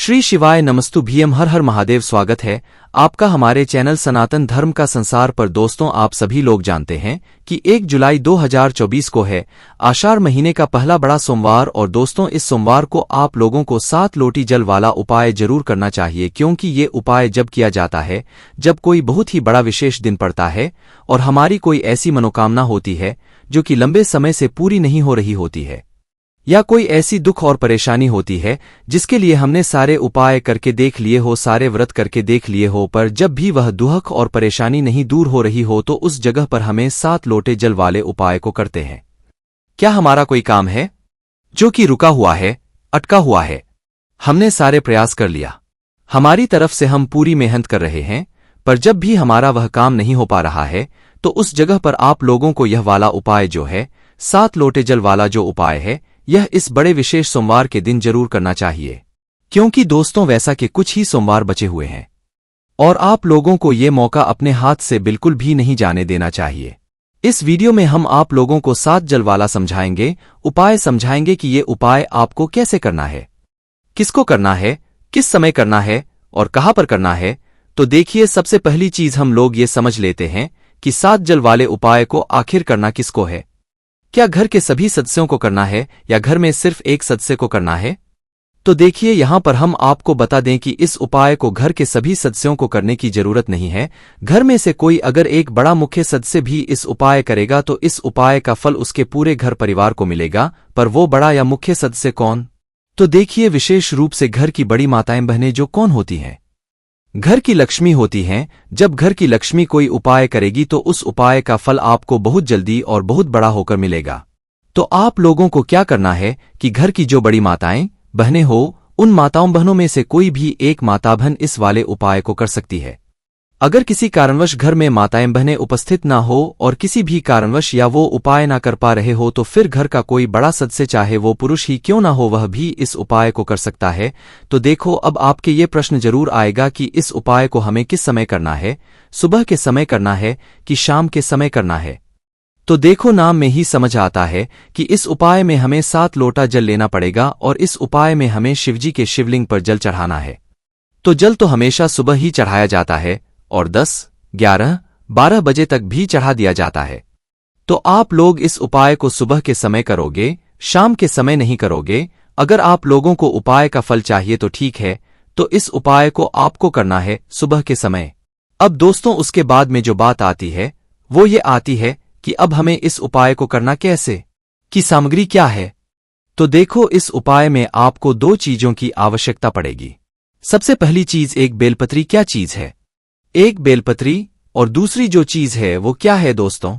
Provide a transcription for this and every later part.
श्री शिवाय नमस्तु भीम हर हर महादेव। स्वागत है आपका हमारे चैनल सनातन धर्म का संसार पर। दोस्तों, आप सभी लोग जानते हैं कि 1 जुलाई 2024 को है आषाढ़ महीने का पहला बड़ा सोमवार। और दोस्तों, इस सोमवार को आप लोगों को 7 लोटी जल वाला उपाय जरूर करना चाहिए, क्योंकि ये उपाय जब किया जाता है जब कोई बहुत ही बड़ा विशेष दिन पड़ता है और हमारी कोई ऐसी मनोकामना होती है जो कि लंबे समय से पूरी नहीं हो रही होती है, या कोई ऐसी दुख और परेशानी होती है जिसके लिए हमने सारे उपाय करके देख लिए हो, सारे व्रत करके देख लिए हो, पर जब भी वह दुख और परेशानी नहीं दूर हो रही हो तो उस जगह पर हमें 7 लोटे जल वाले उपाय को करते हैं। क्या हमारा कोई काम है जो कि रुका हुआ है, अटका हुआ है? हमने सारे प्रयास कर लिया, हमारी तरफ से हम पूरी मेहनत कर रहे हैं, पर जब भी हमारा वह काम नहीं हो पा रहा है तो उस जगह पर आप लोगों को यह वाला उपाय जो है 7 लोटे जल वाला जो उपाय है, यह इस बड़े विशेष सोमवार के दिन जरूर करना चाहिए। क्योंकि दोस्तों, वैसा के कुछ ही सोमवार बचे हुए हैं और आप लोगों को ये मौका अपने हाथ से बिल्कुल भी नहीं जाने देना चाहिए। इस वीडियो में हम आप लोगों को 7 जल वाला समझाएंगे, उपाय समझाएंगे कि ये उपाय आपको कैसे करना है, किसको करना है, किस समय करना है और कहां पर करना है। तो देखिए, सबसे पहली चीज हम लोग ये समझ लेते हैं कि 7 जल वाले उपाय को आखिर करना किसको है। क्या घर के सभी सदस्यों को करना है या घर में सिर्फ एक सदस्य को करना है? तो देखिए, यहां पर हम आपको बता दें कि इस उपाय को घर के सभी सदस्यों को करने की जरूरत नहीं है। घर में से कोई अगर एक बड़ा मुख्य सदस्य भी इस उपाय करेगा तो इस उपाय का फल उसके पूरे घर परिवार को मिलेगा। पर वो बड़ा या मुख्य सदस्य कौन? तो देखिए, विशेष रूप से घर की बड़ी माताएं बहनें जो कौन होती हैं, घर की लक्ष्मी होती हैं। जब घर की लक्ष्मी कोई उपाय करेगी तो उस उपाय का फल आपको बहुत जल्दी और बहुत बड़ा होकर मिलेगा। तो आप लोगों को क्या करना है कि घर की जो बड़ी माताएं बहनें हो, उन माताओं बहनों में से कोई भी एक माता बहन इस वाले उपाय को कर सकती है। अगर किसी कारणवश घर में माताएं बहनें उपस्थित ना हो और किसी भी कारणवश या वो उपाय ना कर पा रहे हो तो फिर घर का कोई बड़ा सदस्य, चाहे वो पुरुष ही क्यों ना हो, वह भी इस उपाय को कर सकता है। तो देखो, अब आपके ये प्रश्न जरूर आएगा कि इस उपाय को हमें किस समय करना है, सुबह के समय करना है कि शाम के समय करना है? तो देखो, नाम में ही समझ आता है कि इस उपाय में हमें 7 लोटा जल लेना पड़ेगा और इस उपाय में हमें शिवजी के शिवलिंग पर जल चढ़ाना है। तो जल तो हमेशा सुबह ही चढ़ाया जाता है और 10, 11, 12 बजे तक भी चढ़ा दिया जाता है। तो आप लोग इस उपाय को सुबह के समय करोगे, शाम के समय नहीं करोगे। अगर आप लोगों को उपाय का फल चाहिए तो ठीक है, तो इस उपाय को आपको करना है सुबह के समय। अब दोस्तों, उसके बाद में जो बात आती है वो ये आती है कि अब हमें इस उपाय को करना कैसे, कि सामग्री क्या है। तो देखो, इस उपाय में आपको 2 चीजों की आवश्यकता पड़ेगी। सबसे पहली चीज एक बेलपत्री। क्या चीज है? एक बेलपत्री। और दूसरी जो चीज है वो क्या है दोस्तों?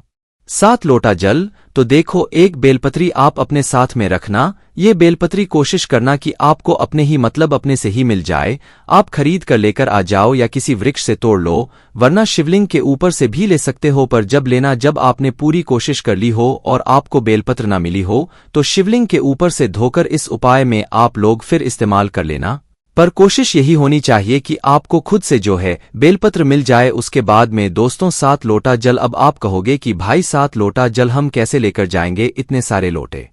7 लोटा जल। तो देखो, एक बेलपत्री आप अपने साथ में रखना। ये बेलपत्री कोशिश करना कि आपको अपने ही मतलब अपने से ही मिल जाए। आप खरीद कर लेकर आ जाओ या किसी वृक्ष से तोड़ लो, वरना शिवलिंग के ऊपर से भी ले सकते हो। पर जब लेना, जब आपने पूरी कोशिश कर ली हो और आपको बेलपत्र ना मिली हो तो शिवलिंग के ऊपर से धोकर इस उपाय में आप लोग फिर इस्तेमाल कर लेना। पर कोशिश यही होनी चाहिए कि आपको खुद से जो है बेलपत्र मिल जाए। उसके बाद में दोस्तों 7 लोटा जल। अब आप कहोगे कि भाई 7 लोटा जल हम कैसे लेकर जाएंगे, इतने सारे लोटे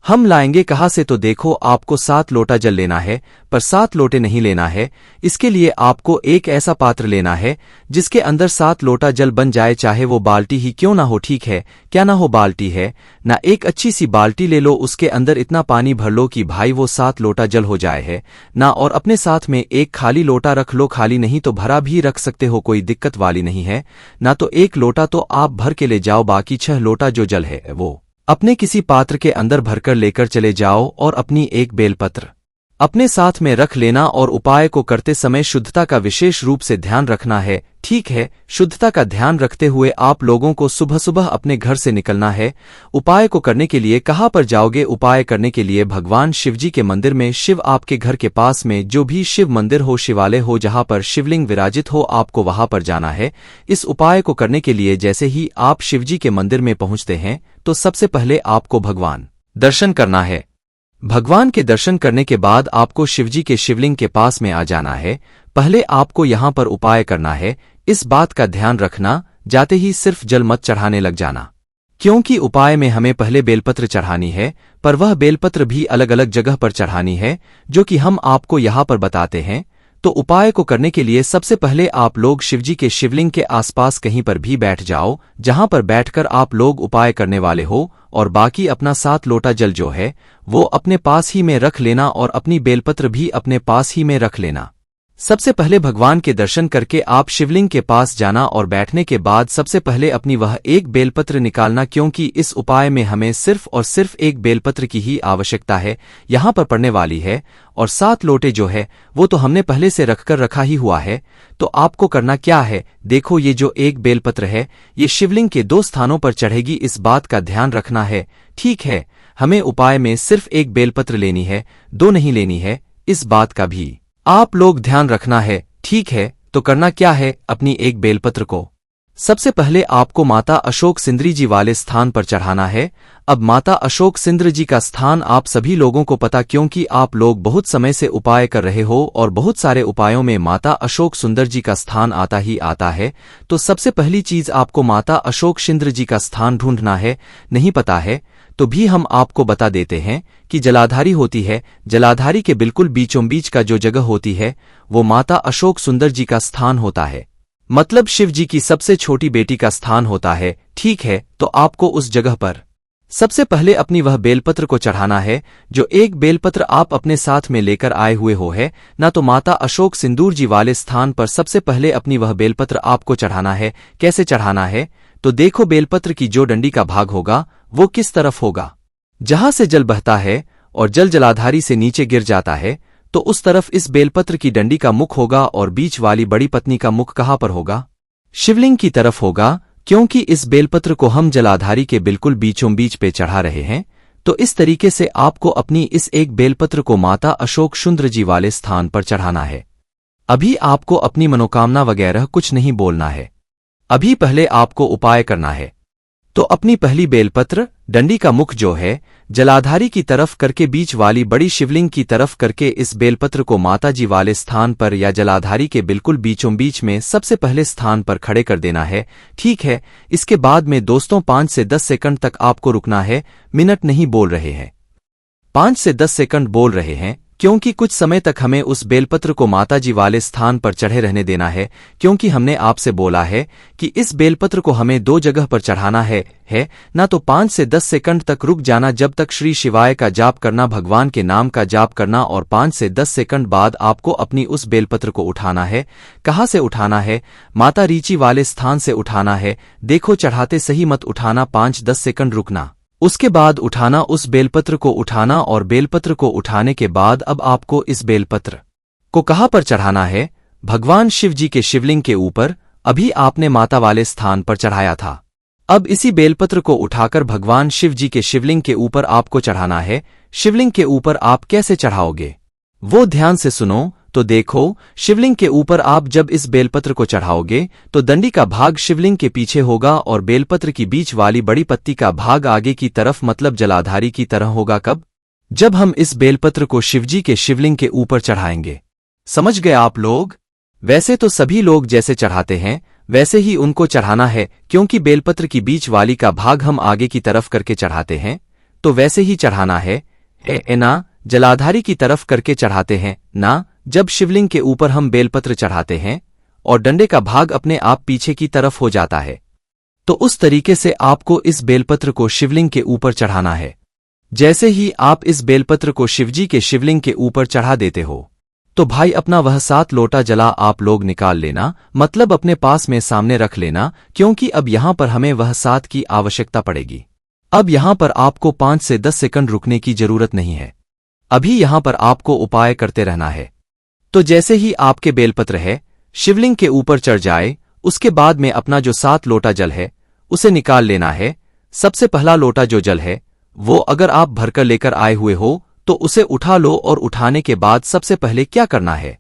हम लाएंगे कहाँ से? तो देखो, आपको 7 लोटा जल लेना है, पर 7 लोटे नहीं लेना है। इसके लिए आपको एक ऐसा पात्र लेना है जिसके अंदर 7 लोटा जल बन जाए, चाहे वो बाल्टी ही क्यों ना हो, ठीक है? क्या ना हो बाल्टी है ना, एक अच्छी सी बाल्टी ले लो, उसके अंदर इतना पानी भर लो कि भाई वो 7 लोटा जल हो जाए है ना। और अपने साथ में एक खाली लोटा रख लो, खाली नहीं तो भरा भी रख सकते हो, कोई दिक्कत वाली नहीं है ना। तो एक लोटा तो आप भर के ले जाओ, बाकी 6 लोटा जो जल है वो अपने किसी पात्र के अंदर भरकर लेकर चले जाओ और अपनी एक बेलपत्र अपने साथ में रख लेना। और उपाय को करते समय शुद्धता का विशेष रूप से ध्यान रखना है, ठीक है? शुद्धता का ध्यान रखते हुए आप लोगों को सुबह सुबह अपने घर से निकलना है। उपाय को करने के लिए कहाँ पर जाओगे? उपाय करने के लिए भगवान शिवजी के मंदिर में। शिव आपके घर के पास में जो भी शिव मंदिर हो, शिवालय हो, जहाँ पर शिवलिंग विराजित हो, आपको वहां पर जाना है। इस उपाय को करने के लिए जैसे ही आप शिवजी के मंदिर में पहुंचते हैं तो सबसे पहले आपको भगवान दर्शन करना है। भगवान के दर्शन करने के बाद आपको शिवजी के शिवलिंग के पास में आ जाना है। पहले आपको यहां पर उपाय करना है। इस बात का ध्यान रखना, जाते ही सिर्फ जल मत चढ़ाने लग जाना, क्योंकि उपाय में हमें पहले बेलपत्र चढ़ानी है, पर वह बेलपत्र भी अलग अलग जगह पर चढ़ानी है, जो कि हम आपको यहाँ पर बताते हैं। तो उपाय को करने के लिए सबसे पहले आप लोग शिवजी के शिवलिंग के आसपास कहीं पर भी बैठ जाओ, जहां पर बैठकर आप लोग उपाय करने वाले हो, और बाकी अपना 7 लोटा जल जो है वो अपने पास ही में रख लेना और अपनी बेलपत्र भी अपने पास ही में रख लेना। सबसे पहले भगवान के दर्शन करके आप शिवलिंग के पास जाना और बैठने के बाद सबसे पहले अपनी वह एक बेलपत्र निकालना, क्योंकि इस उपाय में हमें सिर्फ और सिर्फ एक बेलपत्र की ही आवश्यकता है, यहाँ पर पड़ने वाली है। और 7 लोटे जो है वो तो हमने पहले से रखकर रखा ही हुआ है। तो आपको करना क्या है, देखो ये जो एक बेलपत्र है ये शिवलिंग के 2 स्थानों पर चढ़ेगी, इस बात का ध्यान रखना है, ठीक है। हमें उपाय में सिर्फ एक बेलपत्र लेनी है, 2 नहीं लेनी है, इस बात का भी आप लोग ध्यान रखना है, ठीक है। तो करना क्या है, अपनी एक बेलपत्र को सबसे पहले आपको माता अशोक सिंद्री जी वाले स्थान पर चढ़ाना है। अब माता अशोक सिंद्र जी का स्थान आप सभी लोगों को पता, क्योंकि आप लोग बहुत समय से उपाय कर रहे हो और बहुत सारे उपायों में माता अशोक सुंदर जी का स्थान आता ही आता है। तो सबसे पहली चीज आपको माता अशोक सिंद्र जी का स्थान ढूंढना है। नहीं पता है तो भी हम आपको बता देते हैं कि जलाधारी होती है, जलाधारी के बिल्कुल बीचों बीच का जो जगह होती है वो माता अशोक सुंदर जी का स्थान होता है, मतलब शिव जी की सबसे छोटी बेटी का स्थान होता है, ठीक है। तो आपको उस जगह पर सबसे पहले अपनी वह बेलपत्र को चढ़ाना है, जो एक बेलपत्र आप अपने साथ में लेकर आए हुए हो है ना। तो माता अशोक सिंदूर जी वाले स्थान पर सबसे पहले अपनी वह बेलपत्र आपको चढ़ाना है। कैसे चढ़ाना है, तो देखो बेलपत्र की जो डंडी का भाग होगा वो किस तरफ होगा, जहां से जल बहता है और जल जलाधारी से नीचे गिर जाता है, तो उस तरफ इस बेलपत्र की डंडी का मुख होगा। और बीच वाली बड़ी पत्नी का मुख कहाँ पर होगा, शिवलिंग की तरफ होगा, क्योंकि इस बेलपत्र को हम जलाधारी के बिल्कुल बीचों बीच पे चढ़ा रहे हैं। तो इस तरीके से आपको अपनी इस एक बेलपत्र को माता अशोक सुंदर जी वाले स्थान पर चढ़ाना है। अभी आपको अपनी मनोकामना वगैरह कुछ नहीं बोलना है, अभी पहले आपको उपाय करना है। तो अपनी पहली बेलपत्र डंडी का मुख जो है जलाधारी की तरफ करके बीच वाली बड़ी शिवलिंग की तरफ करके इस बेलपत्र को माता जी वाले स्थान पर या जलाधारी के बिल्कुल बीचों बीच में सबसे पहले स्थान पर खड़े कर देना है, ठीक है। इसके बाद में दोस्तों 5 से 10 सेकंड तक आपको रुकना है, मिनट नहीं बोल रहे हैं, 5 से 10 सेकंड बोल रहे हैं, क्योंकि कुछ समय तक हमें उस बेलपत्र को माताजी वाले स्थान पर चढ़े रहने देना है। क्योंकि हमने आपसे बोला है कि इस बेलपत्र को हमें 2 जगह पर चढ़ाना है ना। तो 5 से 10 सेकंड तक रुक जाना, जब तक श्री शिवाय का जाप करना, भगवान के नाम का जाप करना, और 5 से 10 सेकंड बाद आपको अपनी उस बेलपत्र को उठाना है। कहाँ से उठाना है, माता रीची वाले स्थान से उठाना है। देखो चढ़ाते सही मत उठाना, 5-10 सेकंड रुकना, उसके बाद उठाना, उस बेलपत्र को उठाना। और बेलपत्र को उठाने के बाद अब आपको इस बेलपत्र को कहाँ पर चढ़ाना है, भगवान शिव जी के शिवलिंग के ऊपर। अभी आपने माता वाले स्थान पर चढ़ाया था, अब इसी बेलपत्र को उठाकर भगवान शिव जी के शिवलिंग के ऊपर आपको चढ़ाना है। शिवलिंग के ऊपर आप कैसे चढ़ाओगे वो ध्यान से सुनो। तो देखो शिवलिंग के ऊपर आप जब इस बेलपत्र को चढ़ाओगे तो डंडी का भाग शिवलिंग के पीछे होगा और बेलपत्र की बीच वाली बड़ी पत्ती का भाग आगे की तरफ, मतलब जलाधारी की तरह होगा। कब, जब हम इस बेलपत्र को शिवजी के शिवलिंग के ऊपर चढ़ाएंगे। समझ गए आप लोग। वैसे तो सभी लोग जैसे चढ़ाते हैं वैसे ही उनको चढ़ाना है, क्योंकि बेलपत्र की बीच वाली का भाग हम आगे की तरफ करके चढ़ाते हैं, तो वैसे ही चढ़ाना है ना। जलाधारी की तरफ करके चढ़ाते हैं ना, जब शिवलिंग के ऊपर हम बेलपत्र चढ़ाते हैं और डंडे का भाग अपने आप पीछे की तरफ हो जाता है। तो उस तरीके से आपको इस बेलपत्र को शिवलिंग के ऊपर चढ़ाना है। जैसे ही आप इस बेलपत्र को शिवजी के शिवलिंग के ऊपर चढ़ा देते हो तो भाई अपना वह 7 लोटा जला आप लोग निकाल लेना, मतलब अपने पास में सामने रख लेना, क्योंकि अब यहां पर हमें वह 7 की आवश्यकता पड़ेगी। अब यहां पर आपको 5 से 10 सेकंड रुकने की जरूरत नहीं है, अभी यहां पर आपको उपाय करते रहना है। तो जैसे ही आपके बेलपत्र है शिवलिंग के ऊपर चढ़ जाए, उसके बाद में अपना जो 7 लोटा जल है उसे निकाल लेना है। सबसे पहला लोटा जो जल है वो अगर आप भरकर लेकर आए हुए हो तो उसे उठा लो, और उठाने के बाद सबसे पहले क्या करना है,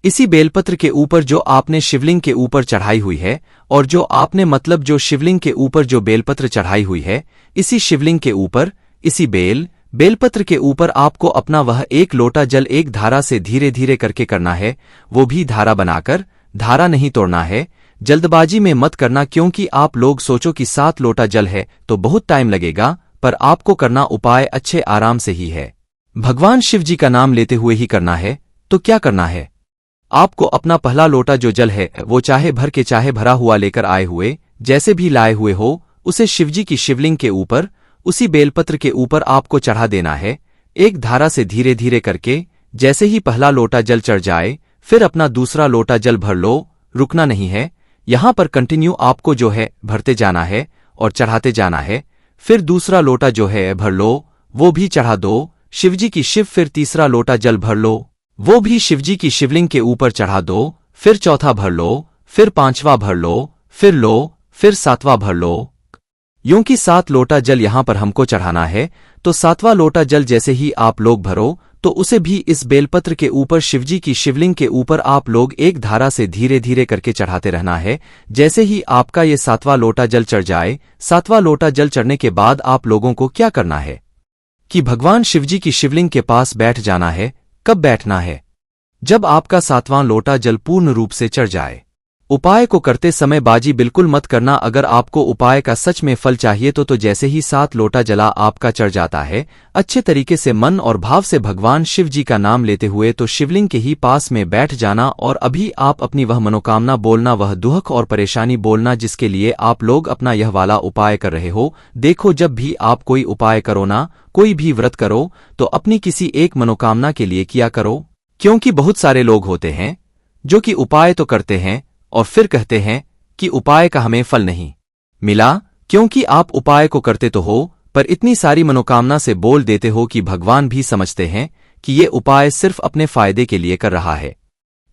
इसी बेलपत्र के ऊपर जो आपने शिवलिंग के ऊपर चढ़ाई हुई है, और जो आपने मतलब जो शिवलिंग के ऊपर जो बेलपत्र चढ़ाई हुई है, इसी शिवलिंग के ऊपर इसी बेलपत्र के ऊपर आपको अपना वह 1 लोटा जल एक धारा से धीरे धीरे करके करना है। वो भी धारा बनाकर, धारा नहीं तोड़ना है, जल्दबाजी में मत करना, क्योंकि आप लोग सोचो कि 7 लोटा जल है तो बहुत टाइम लगेगा, पर आपको करना उपाय अच्छे आराम से ही है। भगवान शिव जी का नाम लेते हुए ही करना है। तो क्या करना है? आपको अपना पहला लोटा जो जल है वो चाहे भर के चाहे भरा हुआ लेकर आए हुए, जैसे भी लाए हुए हो, उसे शिवजी की शिवलिंग के ऊपर, उसी बेलपत्र के ऊपर आपको चढ़ा देना है। एक धारा से धीरे धीरे करके, जैसे ही पहला लोटा जल चढ़ जाए, फिर अपना दूसरा लोटा जल भर लो। रुकना नहीं है, यहां पर कंटिन्यू आपको जो है भरते जाना है और चढ़ाते जाना है। फिर दूसरा लोटा जो है भर लो, वो भी चढ़ा दो शिवजी की शिव। फिर तीसरा लोटा जल भर लो, वो भी शिवजी की शिवलिंग के ऊपर चढ़ा दो। फिर चौथा भर लो, फिर पांचवा भर लो, फिर 7वां भर लो। यूं कि 7 लोटा जल यहां पर हमको चढ़ाना है, तो 7वां लोटा जल जैसे ही आप लोग भरो, तो उसे भी इस बेलपत्र के ऊपर शिवजी की शिवलिंग के ऊपर आप लोग एक धारा से धीरे धीरे करके चढ़ाते रहना है। जैसे ही आपका ये 7वां लोटा जल चढ़ जाए, 7वां लोटा जल चढ़ने के बाद आप लोगों को क्या करना है कि भगवान शिवजी की शिवलिंग के पास बैठ जाना है। कब बैठना है? जब आपका 7वां लोटा जल पूर्ण रूप से चढ़ जाए। उपाय को करते समय बाजी बिल्कुल मत करना। अगर आपको उपाय का सच में फल चाहिए तो जैसे ही 7 लोटा जला आपका चढ़ जाता है, अच्छे तरीके से मन और भाव से भगवान शिव जी का नाम लेते हुए तो शिवलिंग के ही पास में बैठ जाना, और अभी आप अपनी वह मनोकामना बोलना, वह दुख और परेशानी बोलना जिसके लिए आप लोग अपना यह वाला उपाय कर रहे हो। देखो, जब भी आप कोई उपाय करो ना, कोई भी व्रत करो, तो अपनी किसी एक मनोकामना के लिए किया करो, क्योंकि बहुत सारे लोग होते हैं जो कि उपाय तो करते हैं और फिर कहते हैं कि उपाय का हमें फल नहीं मिला। क्योंकि आप उपाय को करते तो हो, पर इतनी सारी मनोकामना से बोल देते हो कि भगवान भी समझते हैं कि ये उपाय सिर्फ अपने फायदे के लिए कर रहा है,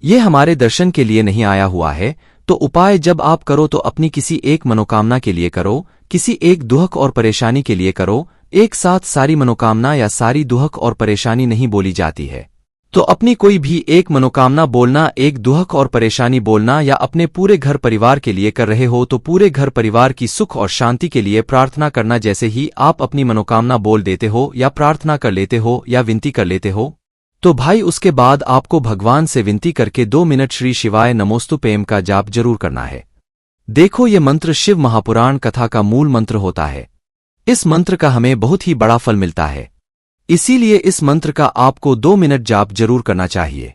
ये हमारे दर्शन के लिए नहीं आया हुआ है। तो उपाय जब आप करो तो अपनी किसी एक मनोकामना के लिए करो, किसी एक दुख और परेशानी के लिए करो। एक साथ सारी मनोकामना या सारी दुख और परेशानी नहीं बोली जाती है। तो अपनी कोई भी एक मनोकामना बोलना, एक दुख और परेशानी बोलना, या अपने पूरे घर परिवार के लिए कर रहे हो तो पूरे घर परिवार की सुख और शांति के लिए प्रार्थना करना। जैसे ही आप अपनी मनोकामना बोल देते हो या प्रार्थना कर लेते हो या विनती कर लेते हो, तो भाई उसके बाद आपको भगवान से विनती करके 2 मिनट श्री शिवाय नमोस्तुभ्यम का जाप जरूर करना है। देखो, ये मंत्र शिव महापुराण कथा का मूल मंत्र होता है। इस मंत्र का हमें बहुत ही बड़ा फल मिलता है, इसीलिए इस मंत्र का आपको 2 मिनट जाप जरूर करना चाहिए।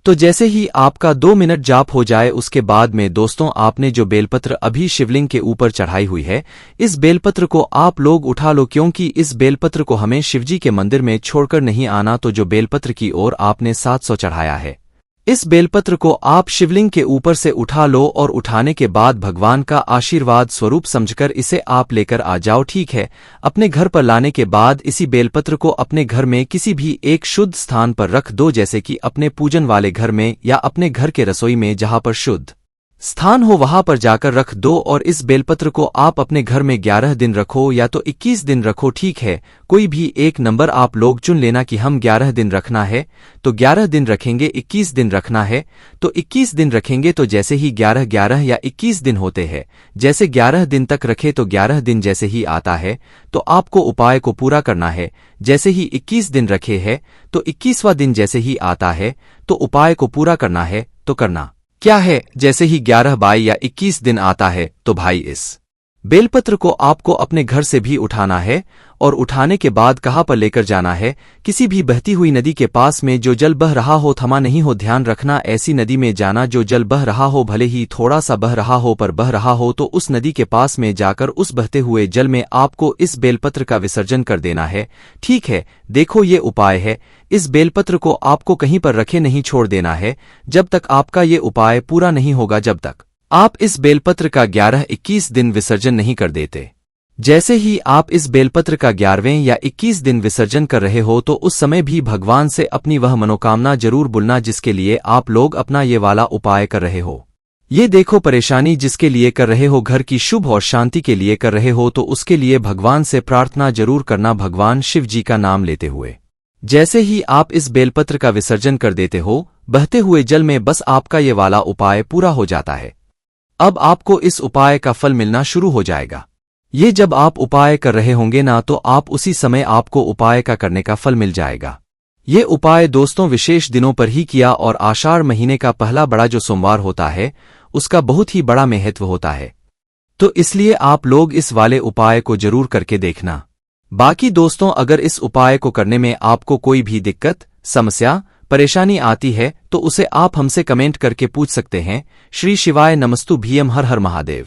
तो जैसे ही आपका 2 मिनट जाप हो जाए, उसके बाद में दोस्तों आपने जो बेलपत्र अभी शिवलिंग के ऊपर चढ़ाई हुई है, इस बेलपत्र को आप लोग उठा लो, क्योंकि इस बेलपत्र को हमें शिवजी के मंदिर में छोड़कर नहीं आना। तो जो बेलपत्र की ओर आपने 700 चढ़ाया है, इस बेलपत्र को आप शिवलिंग के ऊपर से उठा लो, और उठाने के बाद भगवान का आशीर्वाद स्वरूप समझकर इसे आप लेकर आ जाओ। ठीक है, अपने घर पर लाने के बाद इसी बेलपत्र को अपने घर में किसी भी एक शुद्ध स्थान पर रख दो, जैसे कि अपने पूजन वाले घर में या अपने घर के रसोई में, जहां पर शुद्ध स्थान हो वहां पर जाकर रख दो। और इस बेलपत्र को आप अपने घर में 11 दिन रखो या तो 21 दिन रखो। ठीक है, कोई भी एक नंबर आप लोग चुन लेना कि हम 11 दिन रखना है तो 11 दिन रखेंगे, 21 दिन रखना है तो 21 दिन रखेंगे। तो जैसे ही 11 या 21 दिन होते हैं, जैसे 11 दिन तक रखे तो 11 दिन जैसे ही आता है तो आपको उपाय को पूरा करना है। जैसे ही 21 दिन रखे हैं तो 21वां दिन जैसे ही आता है तो उपाय को पूरा करना है। तो करना क्या है, जैसे ही 11, 22 या 21 दिन आता है तो भाई इस बेलपत्र को आपको अपने घर से भी उठाना है, और उठाने के बाद कहाँ पर लेकर जाना है? किसी भी बहती हुई नदी के पास में जो जल बह रहा हो, थमा नहीं हो, ध्यान रखना ऐसी नदी में जाना जो जल बह रहा हो, भले ही थोड़ा सा बह रहा हो पर बह रहा हो, तो उस नदी के पास में जाकर उस बहते हुए जल में आपको इस बेलपत्र का विसर्जन कर देना है। ठीक है, देखो ये उपाय है, इस बेलपत्र को आपको कहीं पर रखे नहीं छोड़ देना है जब तक आपका ये उपाय पूरा नहीं होगा, जब तक आप इस बेलपत्र का 11-21 दिन विसर्जन नहीं कर देते। जैसे ही आप इस बेलपत्र का 11वें या 21 दिन विसर्जन कर रहे हो तो उस समय भी भगवान से अपनी वह मनोकामना जरूर बोलना जिसके लिए आप लोग अपना ये वाला उपाय कर रहे हो। ये देखो, परेशानी जिसके लिए कर रहे हो, घर की शुभ और शांति के लिए कर रहे हो, तो उसके लिए भगवान से प्रार्थना जरूर करना भगवान शिव जी का नाम लेते हुए। जैसे ही आप इस बेलपत्र का विसर्जन कर देते हो बहते हुए जल में, बस आपका ये वाला उपाय पूरा हो जाता है। अब आपको इस उपाय का फल मिलना शुरू हो जाएगा। ये जब आप उपाय कर रहे होंगे ना, तो आप उसी समय आपको उपाय का करने का फल मिल जाएगा। ये उपाय दोस्तों विशेष दिनों पर ही किया, और आषाढ़ महीने का पहला बड़ा जो सोमवार होता है उसका बहुत ही बड़ा महत्व होता है। तो इसलिए आप लोग इस वाले उपाय को जरूर करके देखना। बाकी दोस्तों, अगर इस उपाय को करने में आपको कोई भी दिक्कत, समस्या, परेशानी आती है तो उसे आप हमसे कमेंट करके पूछ सकते हैं। श्री शिवाय नमस्तु भीम हर हर महादेव।